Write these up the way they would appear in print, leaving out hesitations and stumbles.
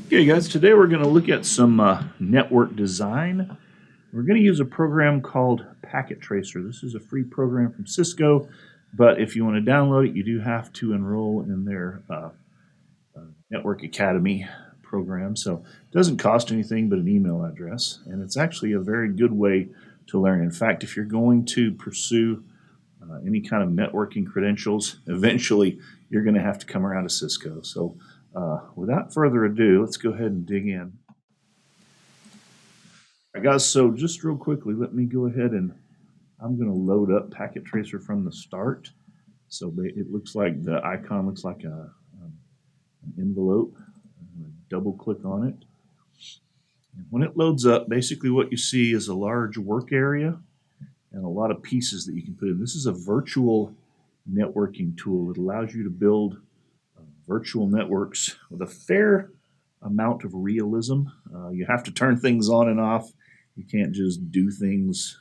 Okay guys, today we're going to look at some network design. We're going to use a program called Packet Tracer. This is a free program from Cisco, but if you want to download it, you do have to enroll in their Network Academy program. So it doesn't cost anything but an email address, and it's actually a very good way to learn. In fact, if you're going to pursue any kind of networking credentials, eventually you're going to have to come around to Cisco. So without further ado, let's go ahead and dig in. All right, guys, so just real quickly, let me go ahead and I'm going to load up Packet Tracer from the start. So it looks like the icon looks like an envelope. I'm going to double click on it. And when it loads up, basically what you see is a large work area and a lot of pieces that you can put in. This is a virtual networking tool. It allows you to build virtual networks with a fair amount of realism. You have to turn things on and off. You can't just do things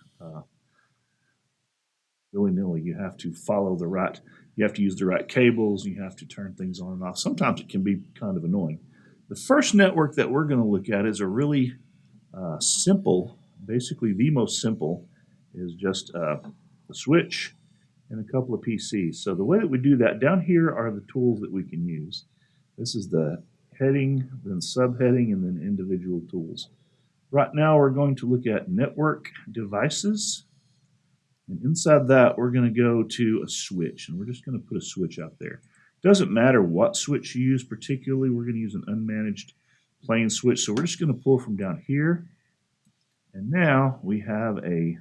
willy-nilly. You have to follow the right, you have to use the right cables, you have to turn things on and off. Sometimes it can be kind of annoying. The first network that we're going to look at is a really simple, basically the most simple, is just a switch and a couple of PCs. So the way that we do that, down here are the tools that we can use. This is the heading, then subheading, and then individual tools. Right now we're going to look at network devices. And inside that we're going to go to a switch, and we're just going to put a switch out there. It doesn't matter what switch you use particularly. We're going to use an unmanaged plain switch. So we're just going to pull from down here. And now we have a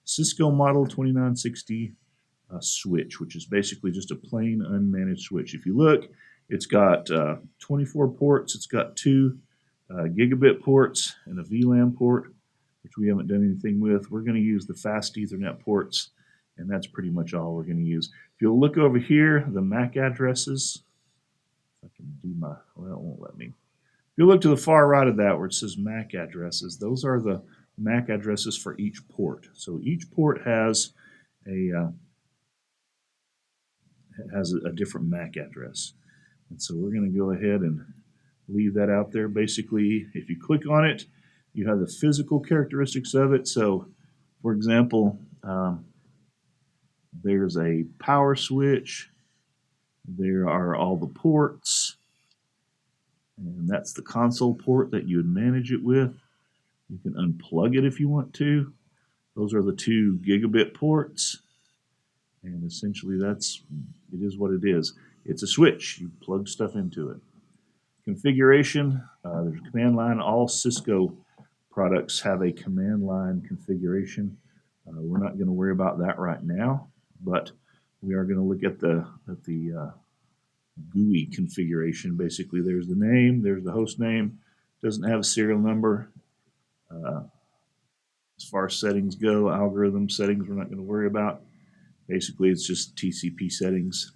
Cisco model 2960 switch, which is basically just a plain unmanaged switch. If you look, it's got 24 ports. It's got 2 gigabit ports and a VLAN port, which we haven't done anything with. We're going to use the fast Ethernet ports, and that's pretty much all we're going to use. If you'll look over here, the MAC addresses, if I can do my, well, it won't let me. If you look to the far right of that where it says MAC addresses, those are the MAC addresses for each port. So each port has a different MAC address. And so we're going to go ahead and leave that out there. Basically, if you click on it, you have the physical characteristics of it. So, for example, there's a power switch. There are all the ports. And that's the console port that you would manage it with. You can unplug it if you want to. Those are the 2 gigabit ports. And essentially it is what it is. It's a switch. You plug stuff into it. Configuration, there's a command line. All Cisco products have a command line configuration. We're not going to worry about that right now, but we are going to look at the GUI configuration. Basically, there's the name, there's the host name. Doesn't have a serial number. As far as settings go, algorithm settings, we're not going to worry about. Basically, it's just TCP settings.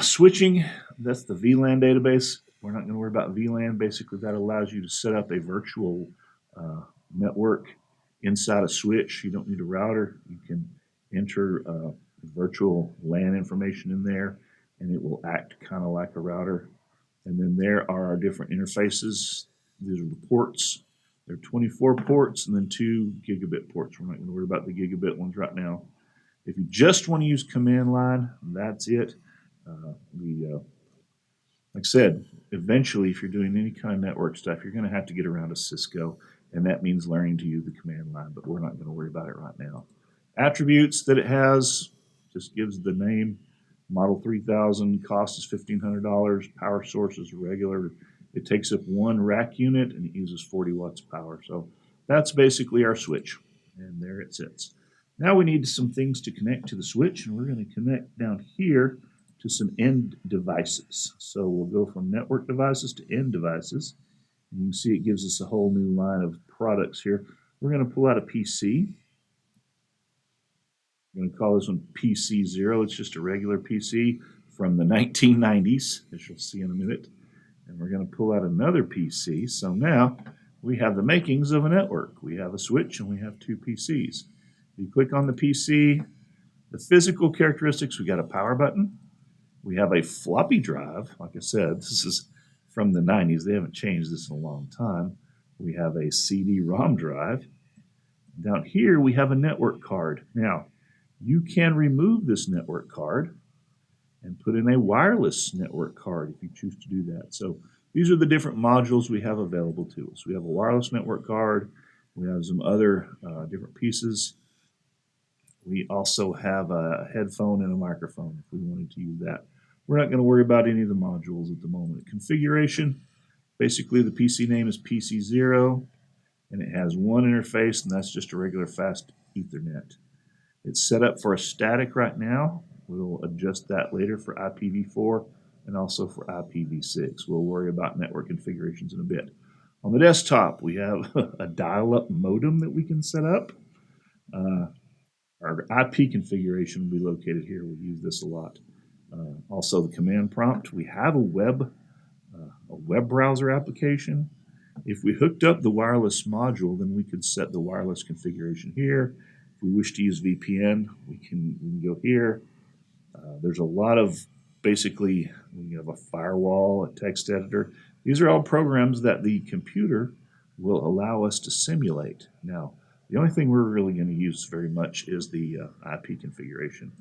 Switching, that's the VLAN database. We're not going to worry about VLAN. Basically, that allows you to set up a virtual network inside a switch. You don't need a router. You can enter virtual LAN information in there, and it will act kind of like a router. And then there are our different interfaces. These are the ports. There are 24 ports and then 2 gigabit ports. We're not going to worry about the gigabit ones right now. If you just want to use command line, that's it. Like I said, eventually, if you're doing any kind of network stuff, you're going to have to get around to Cisco, and that means learning to use the command line, but we're not going to worry about it right now. Attributes that it has, just gives the name, Model 3000, cost is $1,500, power source is regular. It takes up 1 rack unit, and it uses 40 watts of power. So that's basically our switch, and there it sits. Now we need some things to connect to the switch, and we're going to connect down here to some end devices. So we'll go from network devices to end devices. And you can see it gives us a whole new line of products here. We're going to pull out a PC. I'm going to call this one PC0. It's just a regular PC from the 1990s, as you'll see in a minute. And we're going to pull out another PC. So now we have the makings of a network. We have a switch and we have 2 PCs. You click on the PC, the physical characteristics, we got a power button. We have a floppy drive. Like I said, this is from the 90s. They haven't changed this in a long time. We have a CD-ROM drive. Down here, we have a network card. Now, you can remove this network card and put in a wireless network card if you choose to do that. So these are the different modules we have available to us. We have a wireless network card. We have some other different pieces. We also have a headphone and a microphone if we wanted to use that. We're not going to worry about any of the modules at the moment. Configuration, basically the PC name is PC0, and it has one interface, and that's just a regular fast Ethernet. It's set up for a static right now. We'll adjust that later for IPv4 and also for IPv6. We'll worry about network configurations in a bit. On the desktop, we have a dial-up modem that we can set up. Our IP configuration will be located here. We use this a lot. Also, the command prompt. We have a web browser application. If we hooked up the wireless module, then we could set the wireless configuration here. If we wish to use VPN, we can go here. There's a lot of, basically, we have a firewall, a text editor. These are all programs that the computer will allow us to simulate. Now, the only thing we're really going to use very much is the IP configuration.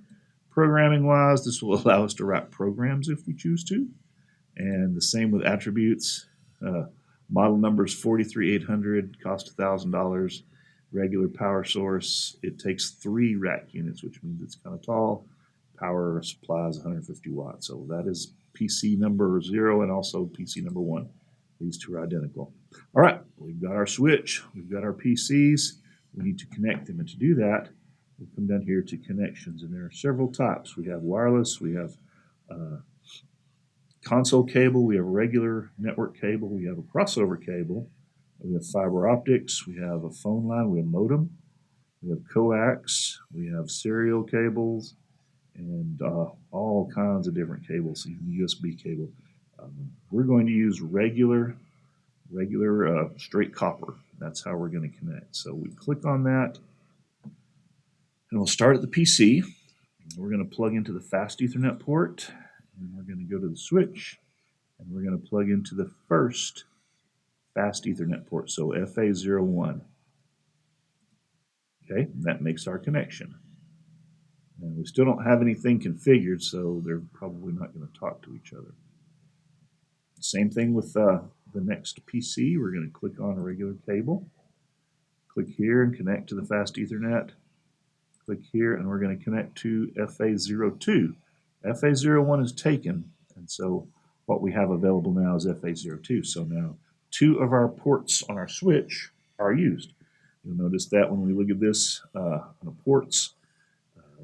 Programming-wise, this will allow us to write programs if we choose to. And the same with attributes. Model number is 43800, cost $1,000. Regular power source, it takes 3 rack units, which means it's kind of tall. Power supply is 150 watts. So that is PC number 0 and also PC number 1. These two are identical. All right, we've got our switch. We've got our PCs. We need to connect them. And to do that, we'll come down here to connections. And there are several types. We have wireless. We have console cable. We have regular network cable. We have a crossover cable. We have fiber optics. We have a phone line. We have modem. We have coax. We have serial cables. And all kinds of different cables, even USB cable. We're going to use regular straight copper. That's how we're going to connect. So we click on that, and we'll start at the PC. We're going to plug into the fast Ethernet port, and we're going to go to the switch, and we're going to plug into the first fast Ethernet port, so FA01. Okay, that makes our connection. And we still don't have anything configured, so they're probably not going to talk to each other. Same thing with the next PC. We're going to click on a regular cable. Click here and connect to the fast Ethernet. Click here, and we're going to connect to FA02. FA01 is taken, and so what we have available now is FA02. So now 2 of our ports on our switch are used. You'll notice that when we look at this on the ports,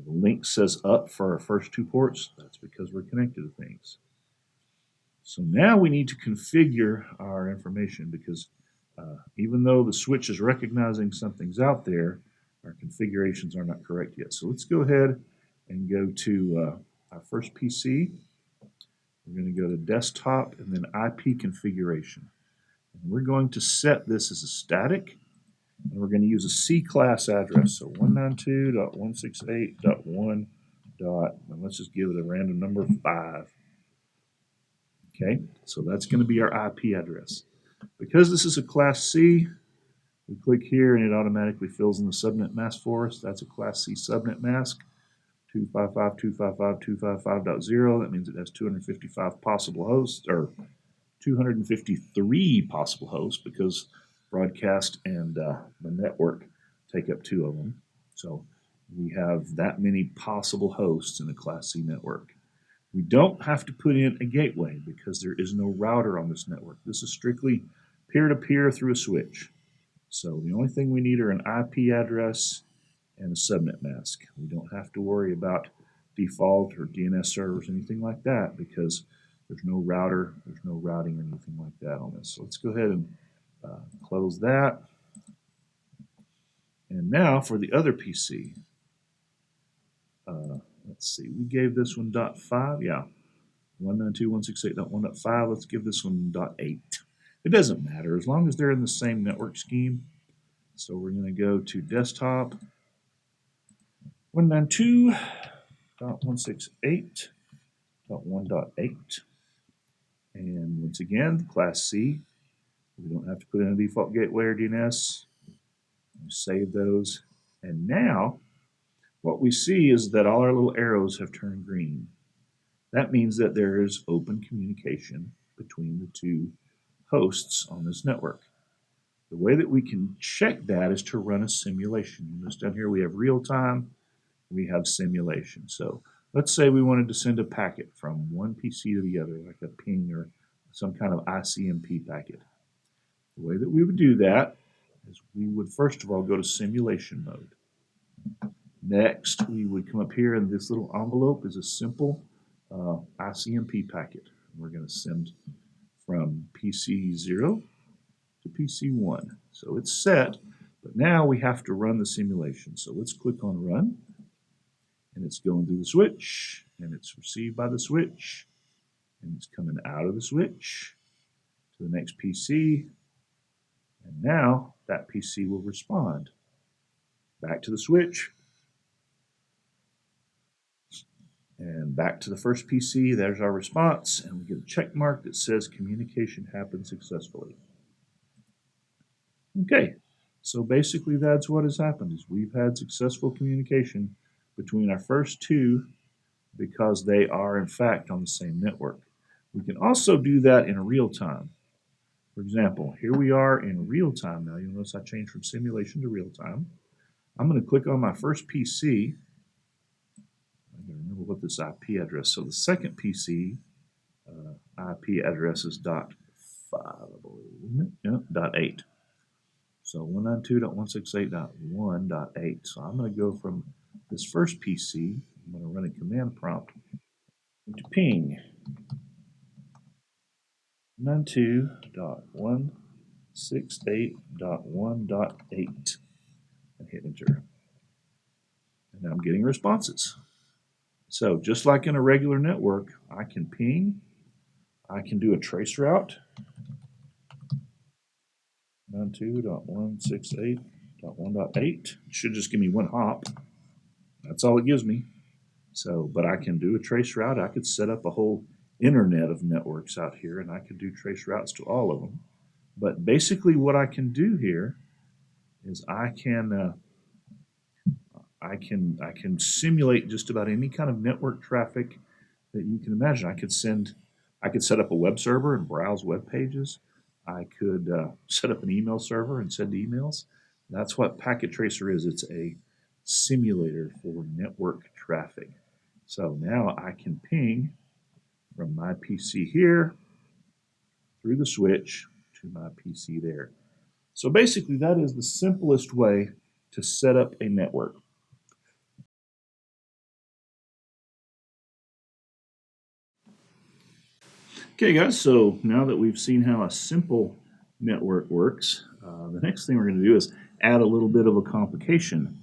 the link says up for our first 2 ports. That's because we're connected to things. So now we need to configure our information because even though the switch is recognizing something's out there, our configurations are not correct yet. So let's go ahead and go to our first PC. We're going to go to desktop and then IP configuration. And we're going to set this as a static. And we're going to use a C-class address. So 192.168.1. And let's just give it a random number 5. Okay, so that's going to be our IP address. Because this is a Class C, we click here and it automatically fills in the subnet mask for us. That's a Class C subnet mask, 255.255.255.0. That means it has 255 possible hosts, or 253 possible hosts, because broadcast and the network take up 2 of them. So we have that many possible hosts in a Class C network. We don't have to put in a gateway because there is no router on this network. This is strictly peer-to-peer through a switch. So the only thing we need are an IP address and a subnet mask. We don't have to worry about default or DNS servers, anything like that, because there's no router, there's no routing or anything like that on this. So let's go ahead and close that. And now for the other PC. Let's see, we gave this one .5, yeah, 192.168.1.5. Let's give this one .8. It doesn't matter as long as they're in the same network scheme. So we're going to go to desktop, 192.168.1.8, And once again, Class C, we don't have to put in a default gateway or DNS. We save those. And now what we see is that all our little arrows have turned green. That means that there is open communication between the two hosts on this network. The way that we can check that is to run a simulation. You notice down here we have real time, we have simulation. So let's say we wanted to send a packet from one PC to the other, like a ping or some kind of ICMP packet. The way that we would do that is we would first of all go to simulation mode. Next, we would come up here, and this little envelope is a simple ICMP packet. We're going to send from PC 0 to PC 1. So it's set, but now we have to run the simulation. So let's click on Run, and it's going through the switch, and it's received by the switch, and it's coming out of the switch to the next PC, and now that PC will respond. Back to the switch, and back to the first PC. There's our response, and we get a check mark that says communication happened successfully. Okay, so basically that's what has happened is we've had successful communication between our first two because they are in fact on the same network. We can also do that in real time. For example, here we are in real time now. You'll notice I changed from simulation to real time. I'm going to click on my first PC. I gotta remember what this IP address. So the second PC IP address is .5, I believe, isn't it? Yeah, .8. So 192.168.1.8. So I'm going to go from this first PC. I'm going to run a command prompt to ping 192.168.1.8 and hit enter. And now I'm getting responses. So just like in a regular network, I can ping, I can do a trace route, 92.168.1.8. It should just give me one hop. That's all it gives me. So, but I can do a trace route. I could set up a whole internet of networks out here, and I could do trace routes to all of them. But basically what I can do here is I can simulate just about any kind of network traffic that you can imagine. I could set up a web server and browse web pages. I could set up an email server and send emails. That's what Packet Tracer is. It's a simulator for network traffic. So now I can ping from my PC here through the switch to my PC there. So basically that is the simplest way to set up a network. Okay guys, so now that we've seen how a simple network works, the next thing we're going to do is add a little bit of a complication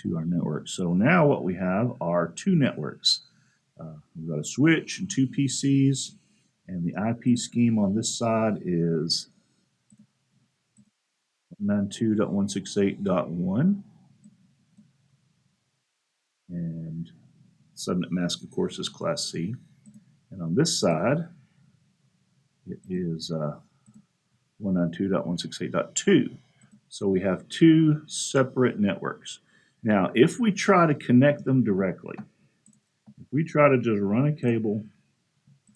to our network. So now what we have are two networks. We've got a switch and two PCs, and the IP scheme on this side is 192.168.1, and subnet mask, of course, is Class C. And on this side, it is 192.168.2. So we have two separate networks. Now, if we try to connect them directly, if we try to just run a cable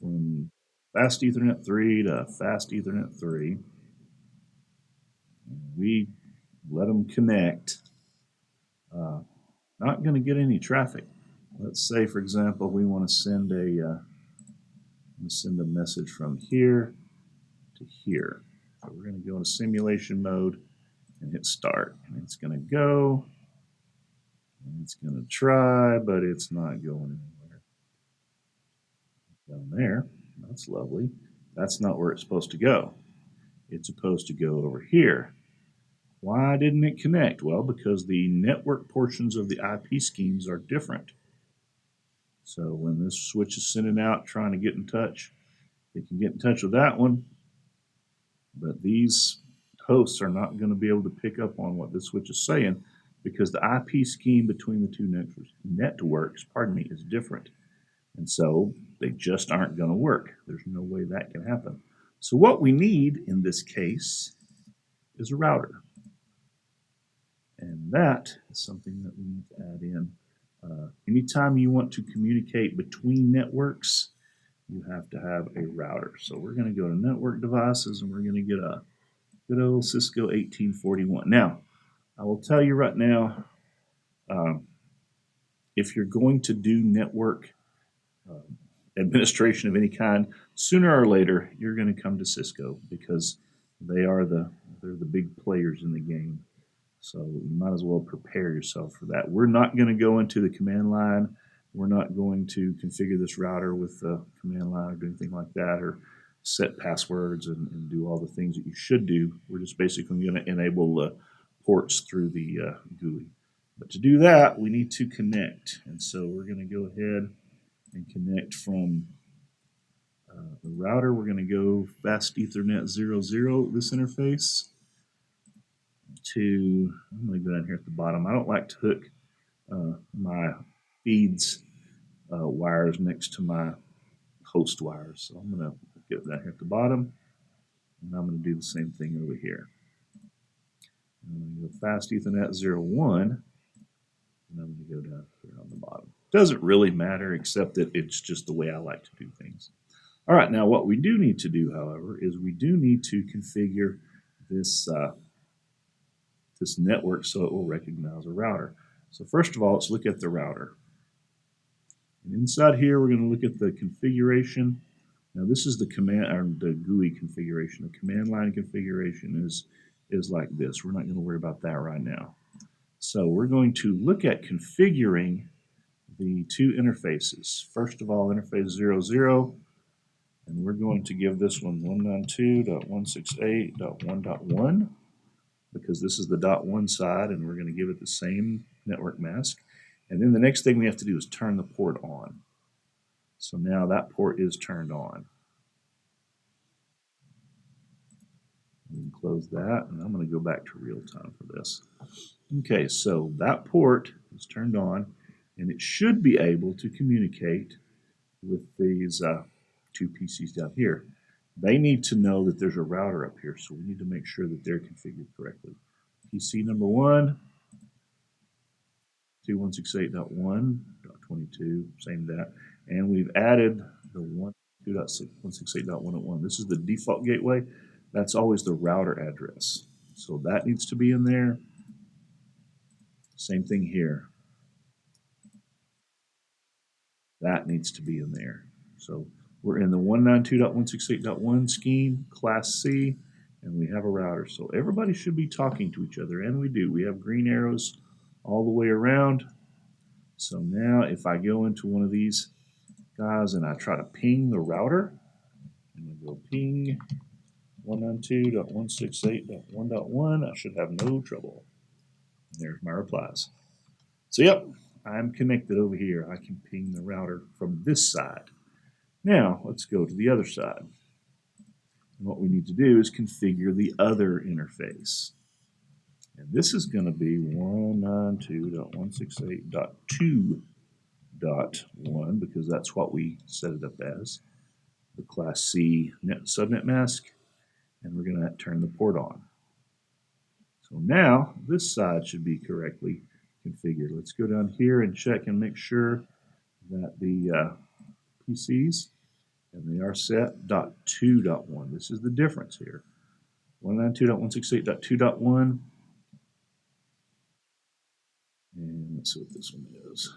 from Fast Ethernet 3 to Fast Ethernet 3, we let them connect, not going to get any traffic. Let's say, for example, we want to send a message from here to here. So we're going to go into simulation mode and hit start. And it's going to go, and it's going to try, but it's not going anywhere. Down there, that's lovely. That's not where it's supposed to go. It's supposed to go over here. Why didn't it connect? Well, because the network portions of the IP schemes are different. So when this switch is sending out, trying to get in touch, it can get in touch with that one, but these hosts are not going to be able to pick up on what this switch is saying because the IP scheme between the two networks, is different. And so They just aren't going to work. There's no way that can happen. So what we need in this case is a router. And that is something that we need to add in. Anytime you want to communicate between networks, you have to have a router. So we're going to go to network devices and we're going to get a good old Cisco 1841. Now, I will tell you right now, if you're going to do network administration of any kind, sooner or later you're going to come to Cisco because they're the big players in the game. So you might as well prepare yourself for that. We're not going to go into the command line. We're not going to configure this router with the command line or do anything like that, or set passwords and do all the things that you should do. We're just basically going to enable the ports through the GUI. But to do that, we need to connect. And so we're going to go ahead and connect from the router. We're going to go Fast Ethernet 00, this interface, to, I'm going to go down here at the bottom. I don't like to hook my feeds wires next to my host wires. So I'm going to get down here at the bottom, and I'm going to do the same thing over here. I'm going to go Fast Ethernet 01, and I'm going to go down here on the bottom. Doesn't really matter, except that it's just the way I like to do things. All right, now what we do need to do, however, is we do need to configure this this network so it will recognize a router. So first of all, let's look at the router. And inside here, we're going to look at the configuration. Now this is the command or the GUI configuration. The command line configuration is like this. We're not going to worry about that right now. So we're going to look at configuring the two interfaces. First of all, interface 00, and we're going to give this one 192.168.1.1 because this is the .1 side, and we're going to give it the same network mask. And then the next thing we have to do is turn the port on. So now that port is turned on. We can close that, and I'm going to go back to real time for this. Okay, so that port is turned on, and it should be able to communicate with these two PCs down here. They need to know that there's a router up here, so we need to make sure that they're configured correctly. PC number 1, 2.168.1.22, same that. And we've added the 1.2.168.1.1. This is the default gateway. That's always the router address. So that needs to be in there. Same thing here. That needs to be in there. So we're in the 192.168.1 scheme, Class C, and we have a router. So everybody should be talking to each other, and we do. We have green arrows all the way around. So now if I go into one of these guys and I try to ping the router, I'm going to go ping 192.168.1.1, I should have no trouble. And there's my replies. So yep, I'm connected over here. I can ping the router from this side. Now let's go to the other side. And what we need to do is configure the other interface. And this is going to be 192.168.2.1 because that's what we set it up as, the Class C subnet mask, and we're going to turn the port on. So now this side should be correctly configured. Let's go down here and check and make sure that the PCs, and they are set .2.1. This is the difference here. 192.168.2.1. And let's see what this one is.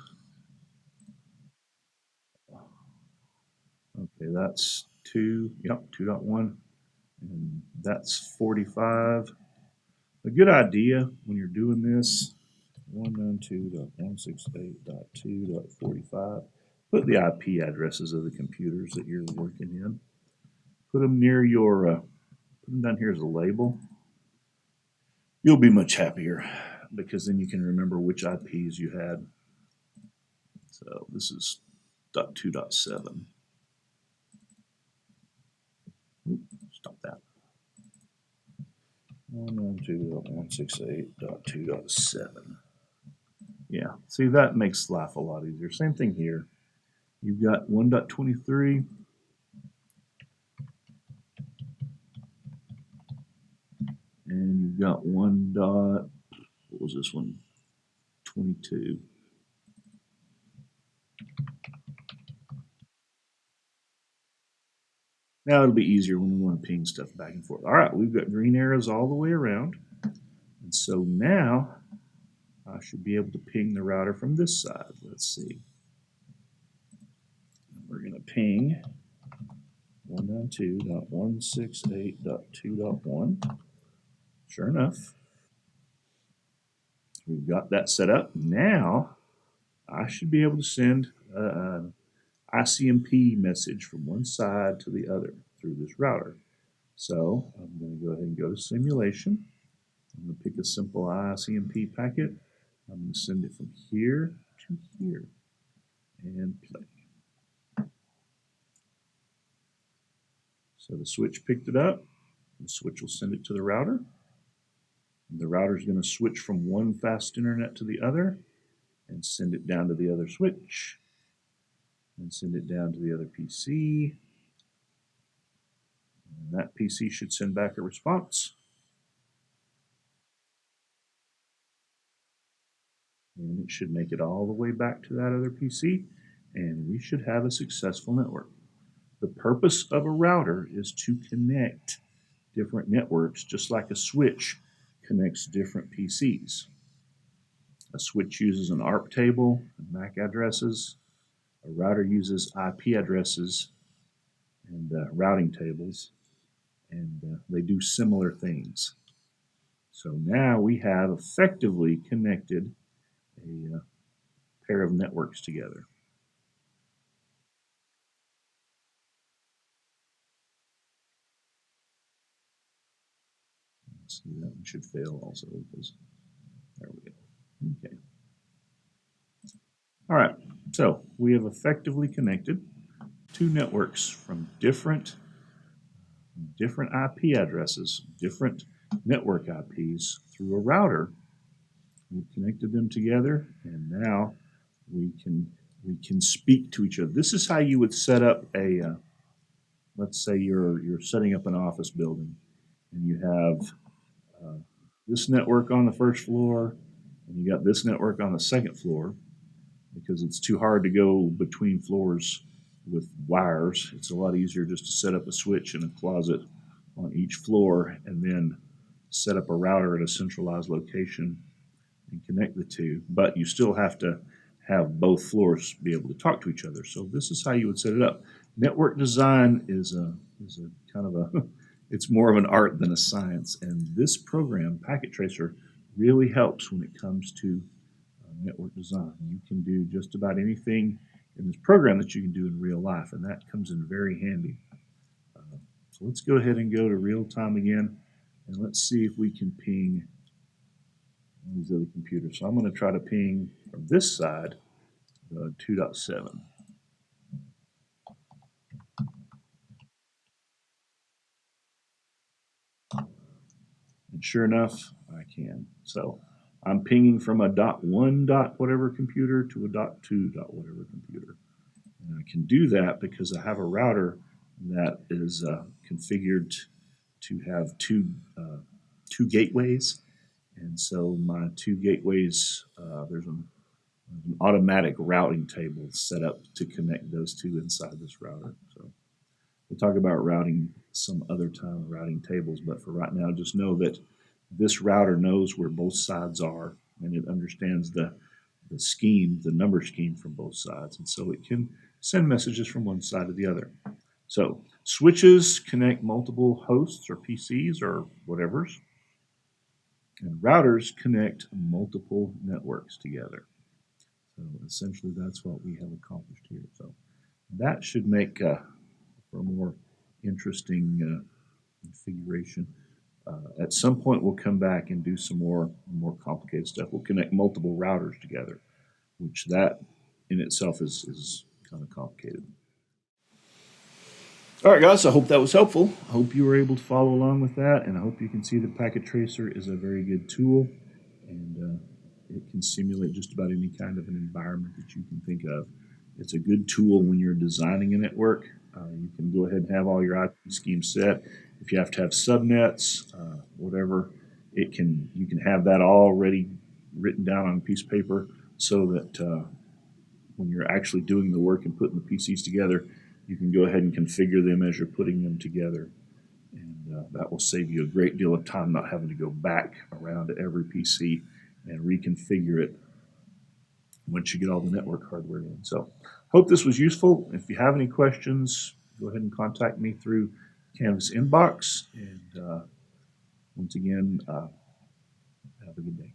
Okay, that's 2.1. And that's 45. A good idea when you're doing this, 192.168.2.45. Put the IP addresses of the computers that you're working in. Put them near your, put them down here as a label. You'll be much happier because then you can remember which IPs you had. So this is .2.7. Stop that. 192.168.2.7. Yeah, see, that makes life a lot easier. Same thing here. You've got 1.23. And you've got what was this one? 22. Now it'll be easier when we want to ping stuff back and forth. All right, we've got green arrows all the way around. And so now I should be able to ping the router from this side. Let's see. We're going to ping 192.168.2.1. Sure enough, we've got that set up. Now I should be able to send an ICMP message from one side to the other through this router. So I'm going to go ahead and go to simulation. I'm going to pick a simple ICMP packet. I'm going to send it from here to here and play. So the switch picked it up. The switch will send it to the router. And the router is going to switch from one fast internet to the other and send it down to the other switch and send it down to the other PC. And that PC should send back a response. And it should make it all the way back to that other PC, and we should have a successful network. The purpose of a router is to connect different networks, just like a switch connects different PCs. A switch uses an ARP table and MAC addresses. A router uses IP addresses and routing tables, and they do similar things. So now we have effectively connected a pair of networks together. Let's see, that one should fail also because there we go. Okay. All right, so we have effectively connected two networks from different IP addresses, different network IPs through a router. We've connected them together, and now we can speak to each other. This is how you would set up a let's say you're setting up an office building, and you have this network on the first floor, and you got this network on the second floor, because it's too hard to go between floors with wires. It's a lot easier just to set up a switch in a closet on each floor and then set up a router at a centralized location and connect the two. But you still have to have both floors be able to talk to each other. So this is how you would set it up. Network design is a kind of a it's more of an art than a science, and this program, Packet Tracer, really helps when it comes to network design. You can do just about anything in this program that you can do in real life, and that comes in very handy. So let's go ahead and go to real time again, and let's see if we can ping these other computers. So I'm going to try to ping from this side 2.7. And sure enough, I can. So I'm pinging from a .1 whatever computer to a .2 whatever computer. And I can do that because I have a router that is configured to have two gateways. And so my two gateways, there's an automatic routing table set up to connect those two inside this router. So we'll talk about routing some other time, routing tables, but for right now, just know that this router knows where both sides are, and it understands the scheme, the number scheme from both sides, and so it can send messages from one side to the other. So switches connect multiple hosts or PCs or whatever's, and routers connect multiple networks together. So essentially, that's what we have accomplished here. So that should make for a more interesting configuration. At some point, we'll come back and do some more complicated stuff. We'll connect multiple routers together, which that in itself is kind of complicated. All right, guys, I hope that was helpful. I hope you were able to follow along with that, and I hope you can see that Packet Tracer is a very good tool, and it can simulate just about any kind of an environment that you can think of. It's a good tool when you're designing a network. You can go ahead and have all your IP schemes set. If you have to have subnets, whatever, you can have that already written down on a piece of paper so that when you're actually doing the work and putting the PCs together, you can go ahead and configure them as you're putting them together. And that will save you a great deal of time not having to go back around to every PC and reconfigure it once you get all the network hardware in. So hope this was useful. If you have any questions, go ahead and contact me through Canvas inbox. And once again, have a good day.